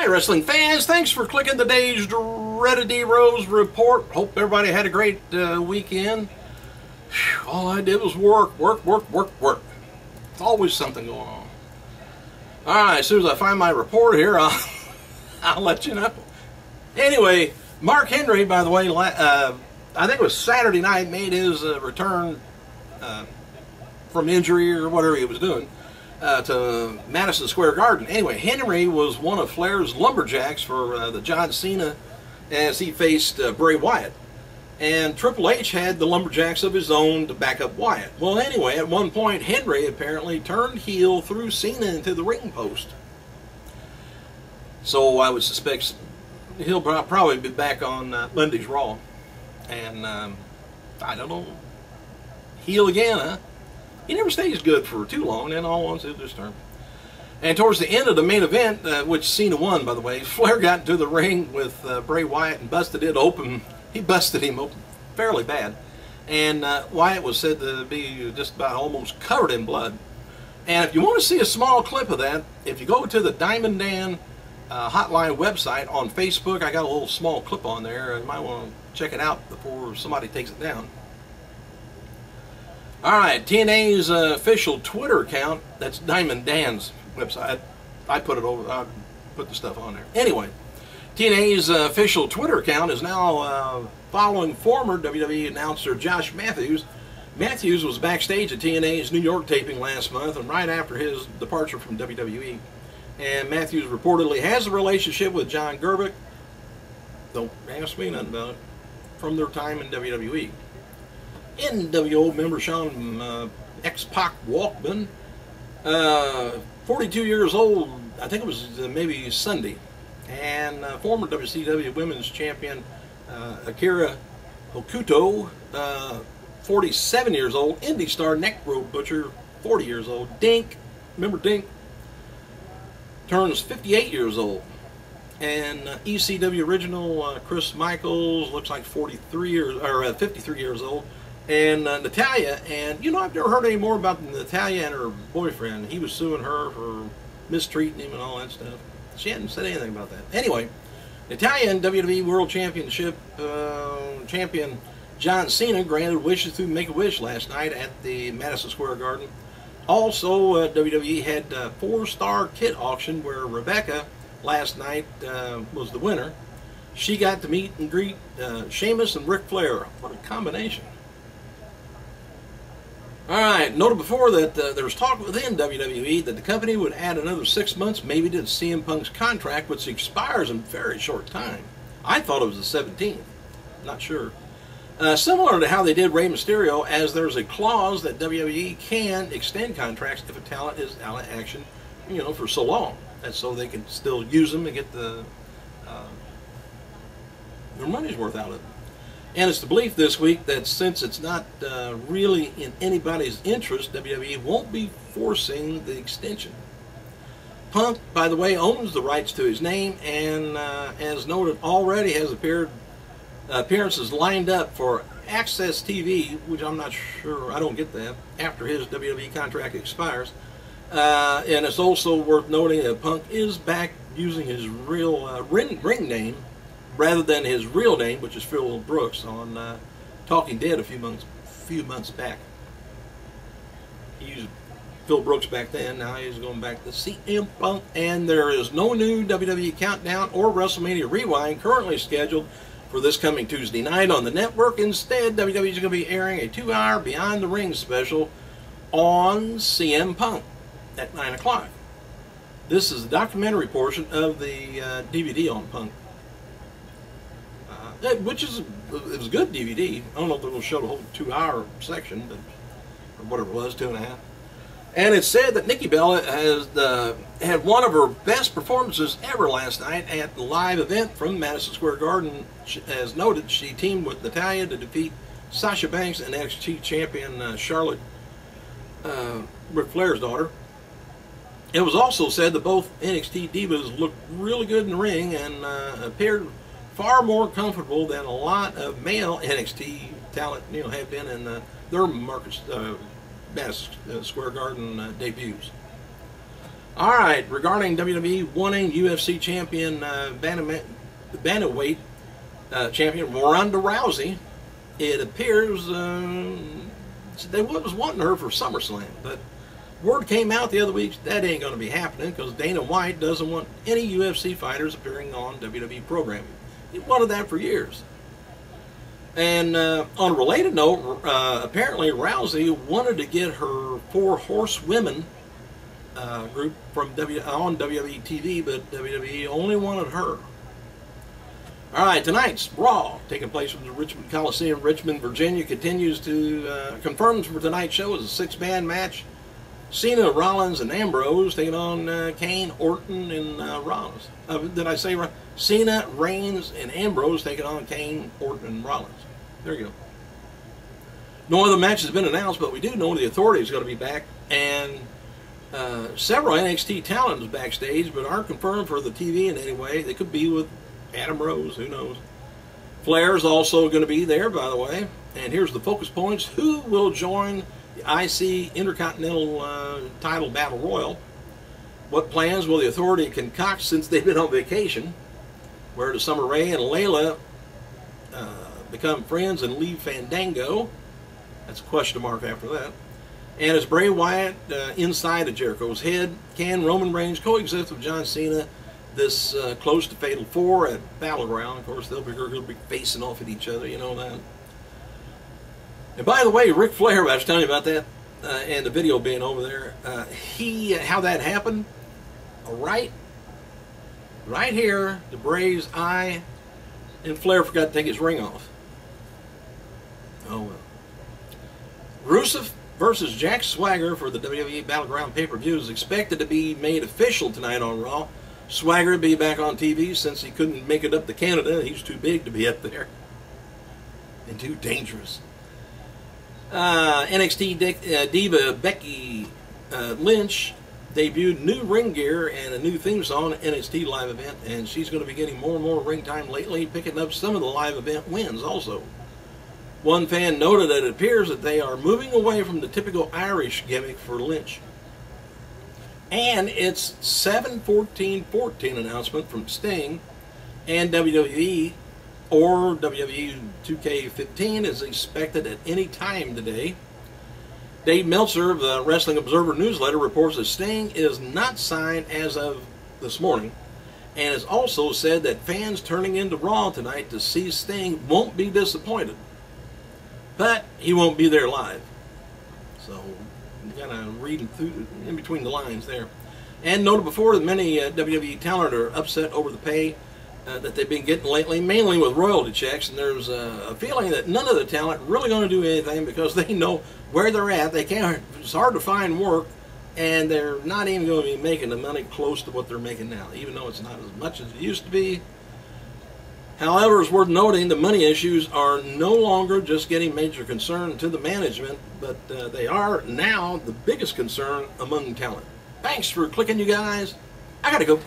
Hi, wrestling fans. Thanks for clicking today's Dreaded D-Rose report. Hope everybody had a great weekend. Whew, all I did was work. There's always something going on. All right, as soon as I find my report here, I'll let you know. Anyway, Mark Henry, by the way, I think it was Saturday night, made his return from injury or whatever he was doing to Madison Square Garden. Anyway, Henry was one of Flair's lumberjacks for the John Cena as he faced Bray Wyatt. And Triple H had the lumberjacks of his own to back up Wyatt. Well, anyway, at one point, Henry apparently turned heel, threw Cena into the ring post. So I would suspect he'll probably be back on Monday's Raw. And I don't know, heel again, huh? He never stays good for too long, and all once he'll just turn. And towards the end of the main event, which Cena won, by the way, Flair got into the ring with Bray Wyatt and busted it open. He busted him open fairly bad. And Wyatt was said to be just about almost covered in blood. And if you want to see a small clip of that, if you go to the Diamond Dan hotline website on Facebook, I got a little small clip on there. You might want to check it out before somebody takes it down. Alright, TNA's official Twitter account, that's Diamond Dan's website. I put it over, I put the stuff on there. Anyway, TNA's official Twitter account is now following former WWE announcer Josh Matthews. Matthews was backstage at TNA's New York taping last month and right after his departure from WWE. And Matthews reportedly has a relationship with John Gerbic. Don't ask me nothing about it. From their time in WWE. NWO member Sean X-Pac Walkman, 42 years old, I think it was maybe Sunday, and former WCW Women's Champion Akira Hokuto, 47 years old, Indie star Neck Road Butcher, 40 years old, Dink, remember Dink, turns 58 years old. And ECW original Chris Michaels looks like 53 years or 53 years old, and Natalia. And you know, I've never heard any more about Natalia and her boyfriend. He was suing her for mistreating him and all that stuff. She hadn't said anything about that. Anyway, Natalia and WWE World Championship champion John Cena granted wishes through Make-A-Wish last night at the Madison Square Garden. Also, WWE had a 4-star kit auction where Rebecca last night was the winner. She got to meet and greet Sheamus and Ric Flair. What a combination. Alright, noted before that there was talk within WWE that the company would add another 6 months maybe to CM Punk's contract, which expires in a very short time. I thought it was the 17th. Not sure. Similar to how they did Rey Mysterio, as there's a clause that WWE can extend contracts if a talent is out of action, you know, for so long. And so they can still use them and get their money's worth out of it. And it's the belief this week that since it's not really in anybody's interest, WWE won't be forcing the extension. Punk, by the way, owns the rights to his name and, as noted, already has appearances lined up for Access TV, which I'm not sure, I don't get that, after his WWE contract expires. And it's also worth noting that Punk is back using his real ring name rather than his real name, which is Phil Brooks on Talking Dead a few months back. He used Phil Brooks back then. Now he's going back to CM Punk, and there is no new WWE Countdown or WrestleMania Rewind currently scheduled for this coming Tuesday night on the network. Instead, WWE is going to be airing a 2-hour Behind the Ring special on CM Punk at 9 o'clock. This is the documentary portion of the DVD on Punk, which is it was a good DVD. I don't know if they're going to show the whole 2-hour section, but or whatever it was, 2.5. And it's said that Nikki Bella has had one of her best performances ever last night at the live event from Madison Square Garden. As noted, she teamed with Natalia to defeat Sasha Banks and NXT champion Charlotte, Ric Flair's daughter. It was also said that both NXT divas looked really good in the ring and appeared far more comfortable than a lot of male NXT talent, you know, have been in their Madison Square Garden debuts. All right, regarding WWE wanting UFC champion, bantamweight champion Ronda Rousey, it appears they was wanting her for SummerSlam, but word came out the other week that ain't going to be happening because Dana White doesn't want any UFC fighters appearing on WWE programming. He wanted that for years. And on a related note, apparently Rousey wanted to get her 4 Horsewomen group from on WWE TV, but WWE only wanted her. All right, tonight's Raw, taking place from the Richmond Coliseum, Richmond, Virginia, continues to confirms for tonight's show is a 6-man match. Cena, Rollins, and Ambrose taking on Kane, Orton, and Rollins. Did I say right? Cena, Reigns, and Ambrose taking on Kane, Orton, and Rollins. There you go. No other matches have been announced, but we do know the Authority is going to be back, and several NXT talents backstage, but aren't confirmed for the TV in any way. They could be with Adam Rose, who knows. FLAIR is also going to be there, by the way. And here's the focus points. Who will join the IC Intercontinental title Battle Royal? What plans will the Authority concoct since they've been on vacation? Where does Summer Rae and Layla become friends and leave Fandango? That's a question mark after that. And is Bray Wyatt inside of Jericho's head? Can Roman Reigns coexist with John Cena this close to Fatal 4 at Battleground? Of course, they'll be facing off at each other, you know that. And by the way, Ric Flair, I was telling you about that, and the video being over there, how that happened, right here, the Bray's eye, and Flair forgot to take his ring off. Oh well. Rusev versus Jack Swagger for the WWE Battleground pay-per-view is expected to be made official tonight on Raw. Swagger will be back on TV since he couldn't make it up to Canada. He's too big to be up there. And too dangerous. NXT diva Becky Lynch debuted new ring gear and a new theme song at NXT live event, and she's going to be getting more and more ring time lately, picking up some of the live event wins also. One fan noted that it appears that they are moving away from the typical Irish gimmick for Lynch. And its 7/14/14 announcement from Sting and WWE or WWE 2K15 is expected at any time today. Dave Meltzer of the Wrestling Observer newsletter reports that Sting is not signed as of this morning, and has also said that fans turning into Raw tonight to see Sting won't be disappointed. But he won't be there live. So you gotta read through in between the lines there. And noted before that many WWE talent are upset over the pay that they've been getting lately, mainly with royalty checks. And there's a feeling that none of the talent really going to do anything because they know where they're at. They can't. It's hard to find work, and they're not even going to be making the money close to what they're making now, even though it's not as much as it used to be. However, it's worth noting the money issues are no longer just getting major concern to the management, but they are now the biggest concern among talent. Thanks for clicking, you guys. I gotta go.